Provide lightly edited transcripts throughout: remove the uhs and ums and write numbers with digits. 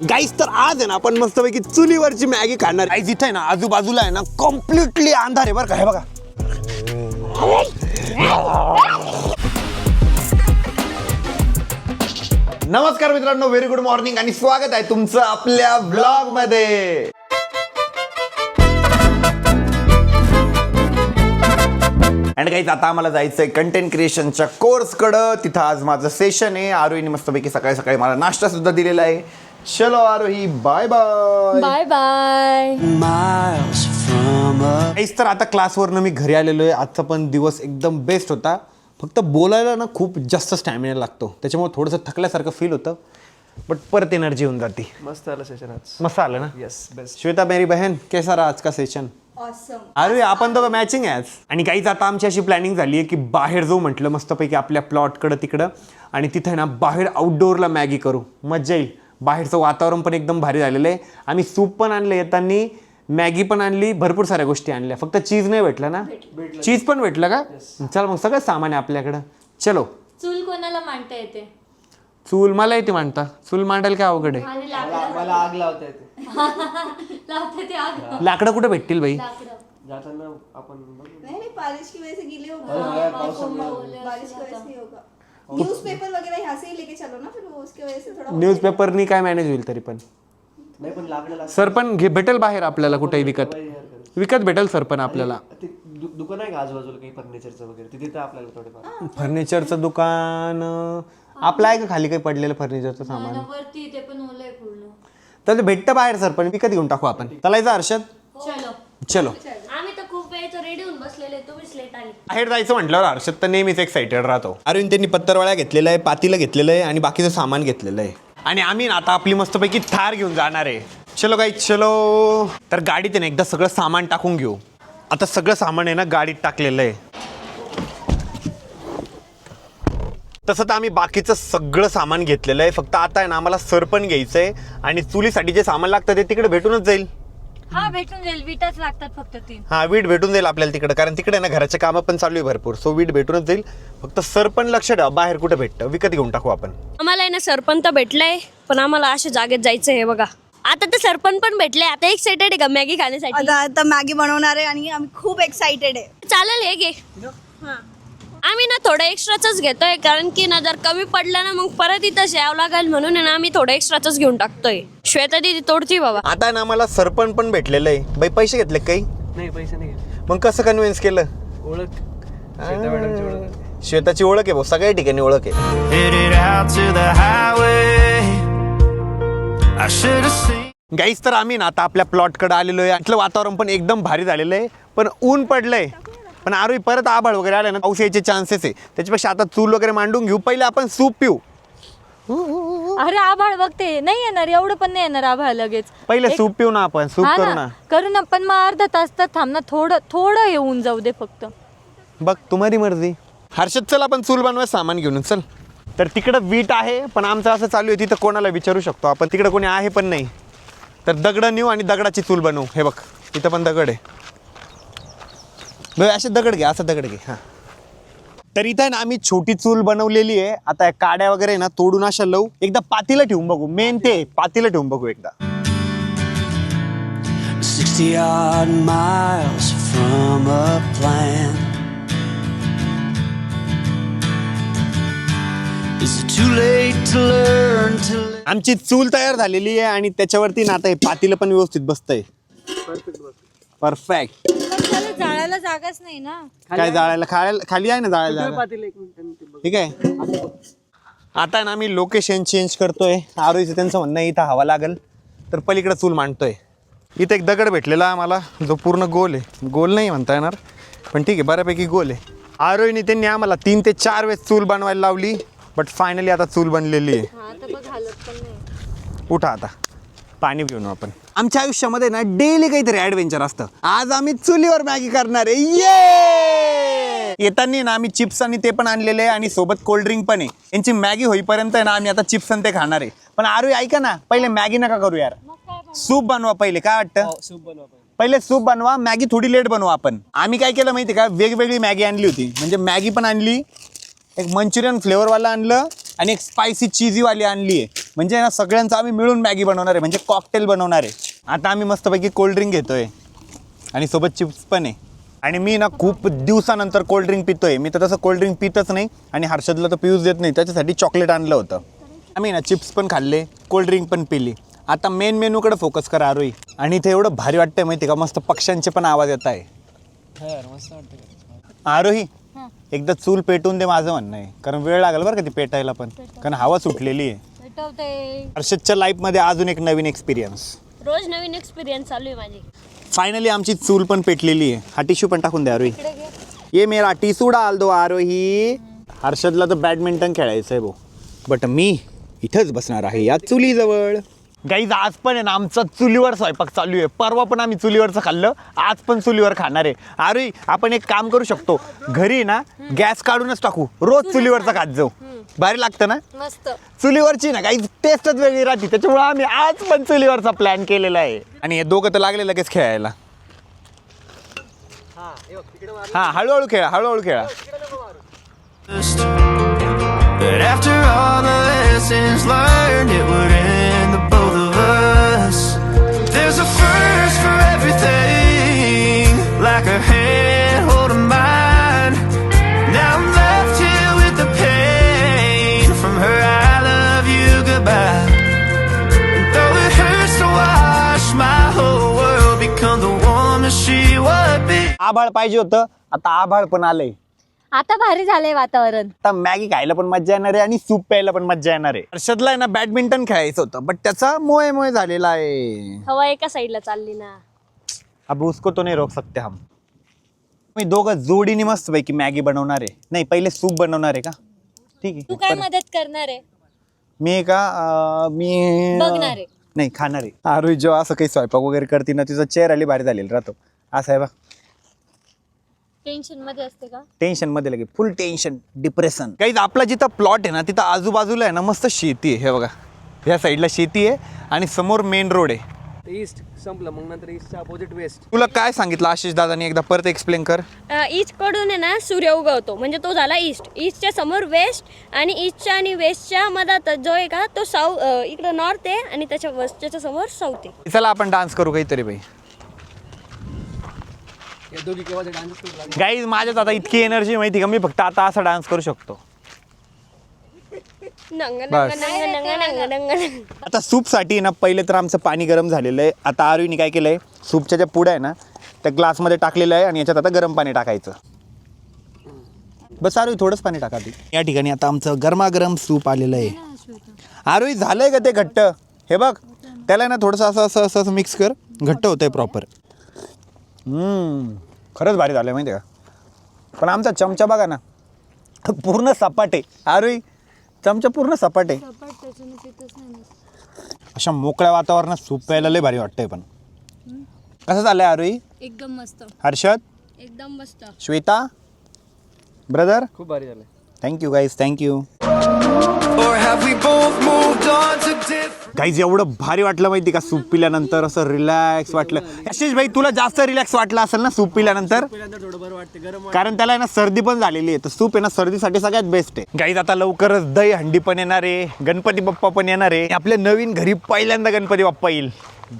गाईस तर आज आहे ना आपण मस्तपैकी चुलीवरची मॅगी खाणार. गाईस इथे आहे ना आजूबाजूला आहे ना कम्प्लिटली अंधार आहे बरं का. हे बघा नमस्कार मित्रांनो, व्हेरी गुड मॉर्निंग आणि स्वागत आहे तुमचं आपल्या ब्लॉग मध्ये. अँड गाईज आता आम्हाला जायचंय कंटेंट क्रिएशनच्या कोर्सकडं. तिथं आज माझं सेशन आहे. आरोहीने मस्तपैकी सकाळी सकाळी मला नाश्ता सुद्धा दिलेला आहे. चलो Arohi, bye bye bye bye. Guys तर आता क्लासवरनं मी घरी आलेलो आहे. आजचा पण दिवस एकदम बेस्ट होता. फक्त बोलायला ना खूप जास्त स्टॅमिना लागतो, त्याच्यामुळे थोडंसं थकल्यासारखं फील होतं. बट परत एनर्जी होऊन जाती. मस्त आलं सेशन आज. मस्त आलं ना. Yes, best. श्वेता मेरी बहन, कैसा रहा आज का सेशन? अरे आपण तर मॅचिंग आहे आज. आणि काहीच आता आमची अशी प्लॅनिंग झाली आहे की बाहेर जाऊ म्हटलं मस्तपैकी आपल्या प्लॉटकडं तिकडं, आणि तिथं ना बाहेर आउटडोअरला मॅगी करू. मजा येईल. बाहेरचं वातावरण पण एकदम भारी झालेलं आहे. आम्ही सूप पण आणलं येताना, मॅगी पण आणली, भरपूर साऱ्या गोष्टी आणल्या. फक्त चीज नाही भेटलं ना. चीज पण भेटलं का? चल मग सगळं सामान आहे आपल्याकडं. चलो. चूल कोणाला मांडता येते? चूल मला येते मांडता. चूल मांडायला काय अवघड आहे? आणि लाकडं मला आग लावता येते. लावते ते आग. लाकडं कुठे भेटतील बाई? लाकडं. जाताना आपण बघू. नहीं बारिश की वजह से गीले हो पावसामुळे. बारिश की वजह से नहीं होगा. न्यूज़पेपर वगैरह यहाँ से ही लेके चलो ना, फिर वो उसकी वजह से थोड़ा न्यूजपेपरनी काय मॅनेज होईल तरी पण. नाही पण लाकडं लागतं. सर पण भेटेल बाहेर आपल्याला कुठेही विकत. विकत भेटेल सर पण आपल्याला. ते दुकान आहे का आजूबाजूला काही फर्निचरचं वगैरे, तिथे तर आपल्याला थोडेफार. फर्निचरचं दुकान आपलं आहे का खाली काही पडलेलं फर्निचरचं सामान? वरती ते पण ओलंय पूर्ण. तर ते भेटतं बाहेर सर, पण विकत घेऊन टाकू आपण. चालायचं हर्षद? चलो. चलो. आम्ही तर खूप वेळचं रेडी होऊन बसलेले, तुम्हीच लेट आले. बाहेर जायचं म्हटल्यावर हर्षद तर नेहमीच एक्साइटेड राहतो. अरे त्यांनी पत्तरवाळ्या घेतलेलं आहे, पातीलं घेतलेलं आहे आणि बाकीचं सामान घेतलेलं आहे. आणि आम्ही ना आता आपली मस्तपैकी थार घेऊन जाणार आहे. चलो गाईज चलो. तर गाडीत आहे ना एकदा सगळं सामान टाकून घेऊ. आता सगळं सामान आहे ना गाडीत टाकलेलं आहे. तसं तर आम्ही बाकीचं सगळं सामान घेतलेलं आहे. फक्त आता आहे ना आम्हाला सरपण घ्यायचं आहे आणि चुलीसाठी जे सामान लागतं ते तिकडे भेटूनच जाईल. हा भेटून जाईल. विटाच लागतात फक्त 3. हा वीट भेटून जाईल आपल्याला तिकडे, कारण तिकडे ना घराचे कामं पण चालू आहे भरपूर. सो वीट भेटूनच जाईल. फक्त सरपण लक्ष ठेवा, बाहेर कुठं भेटतं, विकत घेऊन टाकू आपण. आम्हाला आहे ना सरपंच भेटलंय, पण आम्हाला अशा जागेत जायचं आहे बघा. आता तर सरपंच पण भेटलंय. आता एक्साइटेड आहे का मॅगी खाण्यासाठी? आता मॅगी बनवणार आहे आणि आम्ही खूप एक्साइटेड आहे. चालेल हे घे. आम्ही ना थोडं एक्स्ट्राच घेतोय, कारण की ना जर कमी पडलं ना मग परत इथंच यावं लागेल, म्हणून आहे ना आम्ही थोडं एक्स्ट्राच घेऊन टाकतोय. श्वेता दीदी तोडती बाबा. आता ना आम्हाला सरपण पण भेटलेलं आहे. बाई पैसे घेतले काही? नाही, पैसे नाही घेतले. मग कसं कन्व्हिन्स केलं? ओळख, श्वेता मॅडमची ओळख. श्वेताची ओळख आहे भाऊ, सगळ्या ठिकाणी ओळख आहे. गाईस तर आम्ही ना आता आपल्या प्लॉटकडे आलेलो आहे. इथलं वातावरण पण एकदम भारी झालेलं आहे, पण ऊन पडलंय. पण आरोही परत आभाळ वगैरे आले ना पाऊस यायचे चान्सेस आहे. त्याच्यापेक्षा आता चूल वगैरे मांडून घेऊ. पहिले आपण सूप पिऊ. अरे आभाळ बघते, नाही येणार एवढं पण नाही येणार आभाळ लगेच. पहिले सूप पिऊ ना आपण. सूप हा करू ना, ना. करू ना. पण मग अर्धा तास तर थांब ना. थोडं येऊन जाऊ दे फक्त. बघ तुम्हारी मर्जी. हर्षद चल आपण चूल बनवायचं सामान घेऊन चल. तर तिकडं वीट आहे, पण आमचं असं चालू आहे तिथं कोणाला विचारू शकतो आपण. तिकडं कोणी आहे पण नाही. तर दगडं नेऊ आणि दगडाची चूल बनवू. हे बघ इथं पण दगड आहे. बघ असे दगड घे, असं दगड घे. हां तर इथं ना आम्ही छोटी चूल बनवलेली आहे. आता या काड्या वगैरे ना तोडून अशा लावू. एकदा पातीला ठेवून बघू. मेन ते पातीला ठेवून बघू एकदा. 60 odd miles from a plan. Is it too late to learn to live? आमची चूल तयार झालेली आहे आणि त्याच्यावरती ना आता हे पातीला पण व्यवस्थित बसतंय. परफेक्ट. त्याला जाळायला जागाच नाही ना. काय जाळायला? खाली आहे ना जाळायला जागा. पातील एक मिनिट. ठीक आहे. आता ना आम्ही लोकेशन चेंज करतोय. आरोहीचं त्यांचं म्हणणं आहे इथं हवा लागल, तर पलीकडे चूल मांडतोय. इथं एक दगड भेटलेला आम्हाला, जो पूर्ण गोल आहे. गोल नाही म्हणता येणार, पण ठीक आहे बऱ्यापैकी गोल आहे. आरोहीने त्यांनी आम्हाला 3 ते 4 वेळेस चूल बनवायला लावली, बट फायनली आता चूल बनलेली आहे. उठा आता पाणी पिऊन आपण. आमच्या आयुष्यामध्ये ना डेली काहीतरी ॲडव्हेंचर असतं. आज आम्ही चुलीवर मॅगी करणार आहे. ये येताना ना आम्ही चिप्स आणि ते पण आणलेले आहे आणि सोबत कोल्ड्रिंक पण आहे. यांची मॅगी होईपर्यंत ना आम्ही आता चिप्स आणि ते खाणार आहे. पण आरोही ऐका ना, पहिले मॅगी नका करू यार. सूप बनवा पहिले. काय वाटतं? सूप बनवा पहिले सूप बनवा. मॅगी थोडी लेट बनवा आपण. आम्ही काय केलं माहिती का, वेगवेगळी मॅगी आणली होती. म्हणजे मॅगी पण आणली, एक मंचुरियन फ्लेवरवाला आणलं आणि एक स्पायसी चीजीवाली आणली आहे. म्हणजे ना सगळ्यांचं आम्ही मिळून मॅगी बनवणार आहे, म्हणजे कॉकटेल बनवणार आहे. आता आम्ही मस्तपैकी कोल्ड्रिंक घेतोय आणि सोबत चिप्स पण आहे. आणि मी ना खूप दिवसानंतर कोल्ड्रिंक पितोय. मी तर तसं कोल्ड्रिंक पितच नाही आणि हर्षदला तर पिऊच देत नाही, त्याच्यासाठी चॉकलेट आणलं होतं. आम्ही ना चिप्स पण खाल्ले, कोल्ड्रिंक पण पिली. आता मेन मेनूकडे फोकस करा आरोही. आणि इथे एवढं भारी वाटतंय माहिती का, मस्त पक्ष्यांचे पण आवाज येत आहे. आरोही एकदा चूल पेटवून दे माझं म्हणणं आहे, कारण वेळ लागेल बरं का ती पेटायला पण, कारण हवा सुटलेली आहे. हर्षदच्या लाईफमध्ये अजून एक नवीन एक्सपिरियन्स, रोज नवीन एक्सपिरियन्स चालू आहे माझी. फायनली आमची चूल पण पेटलेली आहे. हा टिश्यू पण टाकून द्या आरोही. ये मेरा टिश्यू डाल दो आरोही. हर्षदला तर बॅडमिंटन खेळायचं आहे भाऊ, बट मी इथंच बसणार आहे या चुलीजवळ. गाईज आज पण आहे ना आमचा चुलीवर स्वयंपाक चालू आहे. परवा पण आम्ही चुलीवरचं खाल्लं, आज पण चुलीवर खाणार आहे. अरे आपण एक काम करू शकतो, घरी ना गॅस काढूनच टाकू, रोज चुलीवरचं खात जाऊ. भारी लागतं ना मस्त. चुलीवरची ना काही टेस्टच वेगळी राहते. त्याच्यामुळे आम्ही आज पण चुलीवरचा प्लॅन केलेला आहे. आणि हे दोघं तर लागले लगेच खेळायला. हा हळूहळू खेळा, हळूहळू खेळा. But after all the lessons learned, it would end the both of us. There's a first for everything, like a hand holding mine. Now I'm left here with the pain from her I love you goodbye. And though it hurts to watch my whole world become the woman she would be. आभाळ पाहिजे होतं, आता आभाळ पण आलंय. आता भारी झालंय वातावरण. आता मॅगी खायला पण मजा येणार आहे आणि सूप प्यायला पण मजा येणार आहे. हर्षदला आहे ना बॅडमिंटन खेळायचं होतं, बट त्याचा मोहे झालेला आहे. हवा एका साईडला चालली ना. अब उसको तो नाही रोक सकते हम. मी दोघं जोडीने मस्त पैकी मॅगी बनवणार आहे. नाही पहिले सूप बनवणार आहे का? ठीक तू आहे. काय मदत करणार आहे? मी का मी बघणार आहे. नाही खाणार आहे. आरोही जेव्हा असं काही स्वयंपाक वगैरे करते ना, तिचा चेहरा भारी झालेला राहतो. असं आहे बा, टेन्शन मध्ये असते का? टेन्शन मध्ये लगे फुल टेन्शन, डिप्रेशन. काही आपला जिथं प्लॉट आहे ना तिथं आजूबाजूला आहे ना मस्त शेती आहे. हे बघा, ह्या साईडला शेती आहे आणि समोर मेन रोड आहे. ईस्ट संपलं, मग नंतर ईस्टच्या अपोजिट वेस्ट. तुला काय सांगितलं आशिष दादानी, एकदा परत एक्सप्लेन कर. ईस्ट कडून आहे ना सूर्य उगवतो, म्हणजे तो झाला ईस्ट. ईस्टच्या समोर वेस्ट आणि ईस्टच्या आणि वेस्टच्या मधात जो आहे का तो इकडं नॉर्थ आहे आणि त्याच्या वेस्टच्या समोर साऊथ आहे. चला आपण डान्स करू काहीतरी बाई. या दोघी केव्हाचे डान्स करू लागले. गाईज माझ्यात आता इतकी एनर्जी माहिती का, मी फक्त आता असा डान्स करू शकतो. नंग नंग बस. नंग नंग नंग नंग नंग. आता सूपसाठी ना पहिले तर आमचं पाणी गरम झालेलं आहे. आता आरुईने काय केलं आहे, सूपच्या ज्या पुड्या आहे ना त्या ग्लासमध्ये टाकलेलं आहे आणि याच्यात आता गरम पाणी टाकायचं. बस आरुई थोडंच पाणी टाका ती. या ठिकाणी आता आमचं गरमागरम सूप आलेलं आहे. आरुई झालंय का ते घट्ट? हे बघ त्याला ना थोडंसं असं असं असं असं मिक्स कर, घट्ट होतंय प्रॉपर. खरंच भारी झालं माहिती आहे का. पण आमचा चमचा बघा ना पूर्ण सपाट आहे. आरुई चमचा पूर्ण सपाट आहे. अशा मोकळ्या वातावरणात सूप प्यायला लय भारी वाटतंय. पण कसं झालंय आरुई? एकदम मस्त. हर्षद, एकदम मस्त. श्वेता, ब्रदर, खूप भारी झालं. Thank you guys, thank you. Or have we both moved on to different? Guys एवढं भारी वाटलं माहिती का सूप पिल्यानंतर, असं रिलॅक्स वाटलं. आशिष भाई तुला जास्त रिलॅक्स वाटलं असेल ना सूप पिल्यानंतर, पहिल्यांदा थोडं बरं वाटते, गरम कारण त्याला आहे ना सर्दी पण झालेली आहे. तर सूप आहे ना सर्दीसाठी सगळ्यात बेस्ट आहे. गाईज आता लवकरच दही हंडी पण येणार आहे, गणपती बाप्पा पण येणार आहे. आपल्या नवीन घरी पहिल्यांदा गणपती बाप्पा येईल.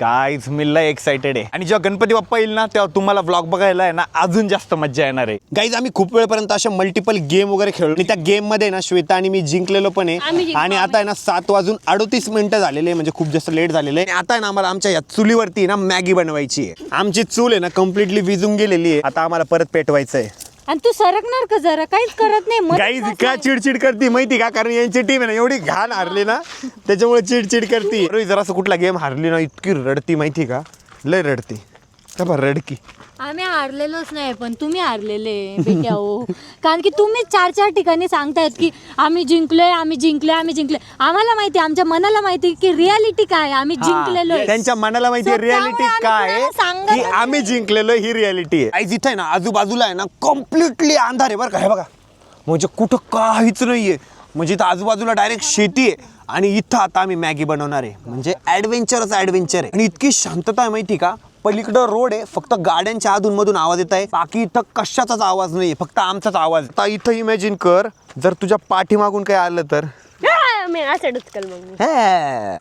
गाईज मी लय एक्साइटेड आहे. आणि जेव्हा गणपती बाप्पा येईल ना तेव्हा तुम्हाला व्लॉग बघायला आहे ना अजून जास्त मजा येणार आहे. गाईज आम्ही खूप वेळपर्यंत अशा मल्टिपल गेम वगैरे खेळलो आणि त्या गेम मध्ये ना श्वेता आणि मी जिंकलेलो पण आहे. आणि आता आहे ना 7:38 झालेले, म्हणजे खूप जास्त लेट झालेलं आहे. आता आहे ना आम्हाला आमच्या या चुलीवरती ना मॅगी बनवायची आहे. आमची चूल आहे ना कम्प्लिटली विजून गेलेली आहे. आता आम्हाला परत पेटवायचं आहे. आणि तू सरकणार का जरा? काहीच करत नाही. गाईज का चिडचिड करते माहिती का, कारण यांची टीम आहे ना एवढी घाण हारली ना त्याच्यामुळे चिडचिड करते. जर असं कुठला गेम हारली ना इतकी रडती माहिती का, लय रडती. रडकी आम्ही हारलेलोच नाही, पण तुम्ही हारलेले बेट्या हो. कारण की तुम्ही 4 ठिकाणी सांगतायत की आम्ही जिंकलोय, आम्ही जिंकलोय, आम्ही जिंकलोय. आम्हाला माहिती, आमच्या मनाला माहिती की रियालिटी काय, आम्ही जिंकलेलो आहे. त्यांच्या मनाला माहिती आहे रियालिटी काय आहे, की आम्ही जिंकलेलो ही रियालिटी आहे. जिथे आहे ना आजूबाजूला आहे ना कम्प्लिटली अंधार आहे बरं का. हे बघा म्हणजे कुठं काहीच नाहीये, म्हणजे इथं आजूबाजूला डायरेक्ट शेती आहे आणि इथं आता आम्ही मॅगी बनवणार आहे. म्हणजे ॲडव्हेंचरच ॲडव्हेंचर आहे. आणि इतकी शांतता आहे माहिती का, पलीकडं रोड आहे, फक्त गाड्यांच्या अधूनमधून आवाज येत आहे, बाकी इथं कशाचाच आवाज नाही, फक्त आमचाच आवाज. आता इथं इमॅजिन कर जर तुझ्या पाठीमागून काही आलं तर मी असं डुचकल मग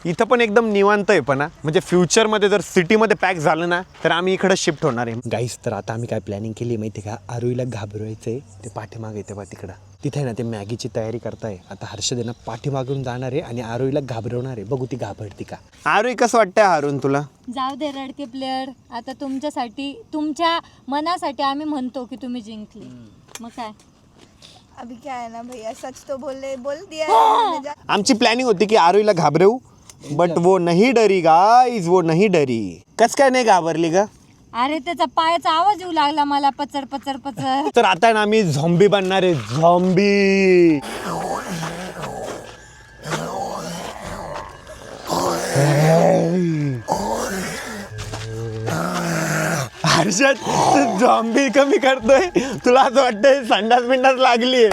इथं पण एकदम निवांत आहे पण म्हणजे फ्युचरमध्ये जर सिटीमध्ये पॅक झालं ना तर आम्ही इकडे शिफ्ट होणार आहे गाईस. तर आता आम्ही काय प्लॅनिंग केली माहिती का, आरोहीला घाबरवायचंय. ते पाठीमागे येते बा तिकडं, तिथे ना ते मॅगीची तयारी करताय. आता हर्षद ना पाठीमागून जाणार आहे आणि आरोहीला घाबरवणार आहे. बघू ती घाबरती का. आरोही कसं वाटतंय हारून तुला? जाऊ दे रडके प्लेअर, आता तुमच्यासाठी तुमच्या मनासाठी आम्ही म्हणतो की तुम्ही जिंकले. मग काय अभी क्या है ना भैया, सच तो बोल दिया है. आमची प्लॅनिंग होती की आरोहीला घाबरवू, बट वो नहीं डरी गाईज, वो नहीं डरी. कस काय नाही घाबरली का? अरे त्याचा पायाचा आवाज येऊ लागला मला, पचर पचर पचर. तर आता ना आम्ही झॉम्बी बनणार आहे, झॉम्बी. हर्षद तू झॉम्बी कमी करतोय, तुला असं वाटतंय संडास बिंडास लागली.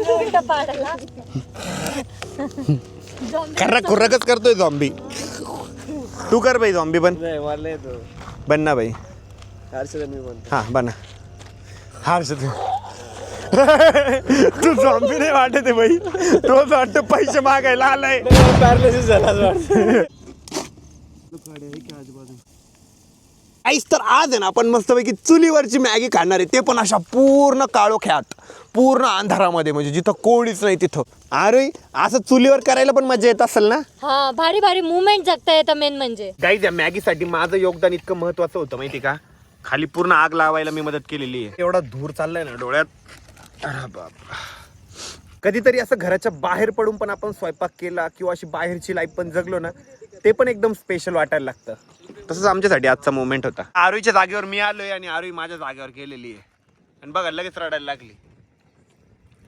उलटा पाडला. कुर्रकच करतोय झॉम्बी. तू कर बाई झॉम्बी बन. नाही मला येतो बन ना बाई. हर्षद मी म्हणतो. हा बना हर्षद. तू झॉम्बी नाही वाटत आहे बाई, तो असं वाटतं पैसे मागायला आलाय. पॅरालिसिस झाला असं वाटतं. आईस तर आज आहे ना आपण मस्तपैकी चुलीवरची मॅगी खाणार आहे, ते पण अशा पूर्ण काळोख्यात, पूर्ण अंधारामध्ये, म्हणजे जिथं कोणीच नाही तिथं. अरे असं चुलीवर करायला पण मजा येत असेल ना. हा, भारी भारी मुवमेंट जगता येतं मेन म्हणजे. गाईज या मॅगीसाठी माझं योगदान इतकं महत्वाचं होतं माहिती का, खाली पूर्ण आग लावायला मी मदत केलेली आहे. एवढा धूर चाललाय ना डोळ्यात. अरे बाप. कधीतरी असं घराच्या बाहेर पडून पण आपण स्वयंपाक केला किंवा अशी बाहेरची लाईफ पण जगलो ना, ते पण एकदम स्पेशल वाटायला लागतं. तसंच आमच्यासाठी आजचा मोमेंट होता. आरोहीच्या जागेवर मी आलोय आणि आरोही माझ्या जागेवर गेलेली आहे आणि बघा लगेच रडायला लागली.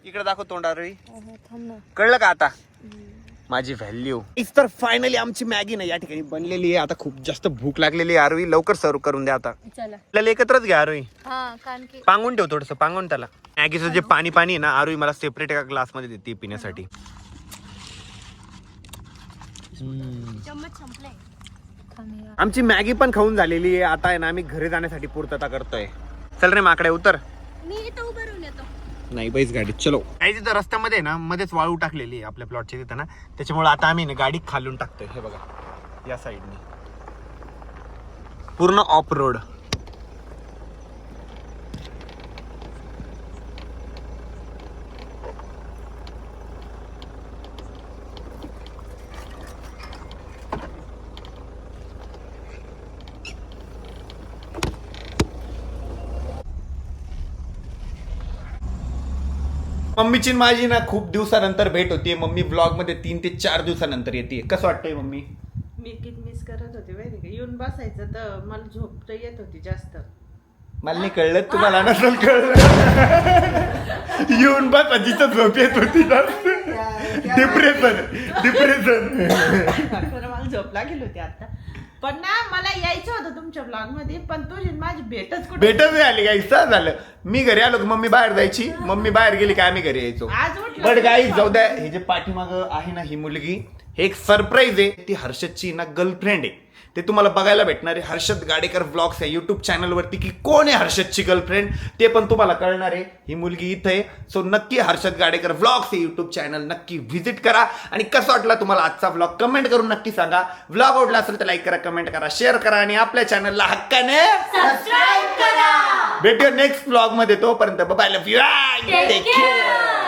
इकडे दाखव तोंड आरोही. कळलं का आता माझी व्हॅल्यू. तर फायनली आमची मॅगी ना या ठिकाणी बनलेली आहे. आता खूप जास्त भूक लागलेली आहे आरोही, लवकर सर्व करून द्या आता. चला. आपल्याला एकत्रच घ्या आरोही. हा, कारण की पांगून ठेव थोडंसं, पांगून त्याला. मॅगीचं जे पाणी आहे ना आरोही मला सेपरेट एका ग्लासमध्ये देते पिण्यासाठी. आमची मॅगी पण खाऊन झालेली आहे. आता आहे ना आम्ही घरी जाण्यासाठी पूर्तता करतोय. चल रे माकडे उतर. मी इथं उभं राहून येतो. नाही बैस गाडीत चलो. काही तिथं रस्त्यामध्ये ना मध्येच वाळू टाकलेली आहे आपल्या प्लॉटच्या तिथं ना, त्याच्यामुळे आता आम्ही ना गाडी खालून टाकतोय. हे बघा या साईडने पूर्ण ऑफ रोड. मम्मीची माझी ना खूप दिवसानंतर भेट होतीये. मम्मी ब्लॉग मध्ये 3 ते 4 दिवसानंतर येते. कसं वाटतंय मम्मी? मी किती मिस करत होते माहिती का, येऊन बसायचं तर मला झोप तर येत होती जास्त. मला नाही कळलं, तुम्हाला नसेल कळलं. येऊन बस जिथं झोप येत होती जास्त. डिप्रेशन. खरं मला झोप लागेल होती आता. पण ना मला यायचं होतं तुमच्या ब्लॉग मध्ये, पण तुझी माझी भेटच नाही आली. काही झालं, मी घरी आलो मम्मी बाहेर जायची, मम्मी बाहेर गेली काय आम्ही घरी यायचो. आज उठलो. बट गाईज जाऊ द्या. हे जे पाठीमाग आहे ना ही मुलगी, हे एक सरप्राईज आहे. ती हर्षदची ना गर्लफ्रेंड आहे. ते तुम्हाला बघायला भेटणार आहे हर्षद गाडेकर व्लॉग्स या युट्यूब चॅनलवरती. की कोण आहे हर्षदची गर्लफ्रेंड ते पण तुम्हाला कळणार आहे. ही मुलगी इथं आहे. सो नक्की हर्षद गाडेकर व्लॉग्स हे युट्यूब चॅनल नक्की व्हिजिट करा. आणि कसं वाटला तुम्हाला आजचा व्लॉग कमेंट करून नक्की सांगा. व्लॉग आवडला असेल तर लाईक करा, कमेंट करा, शेअर करा आणि आपल्या चॅनलला हक्काने सबस्क्राईब करा. भेटूया नेक्स्ट व्लॉग मध्ये. तोपर्यंत bye, love you, take care.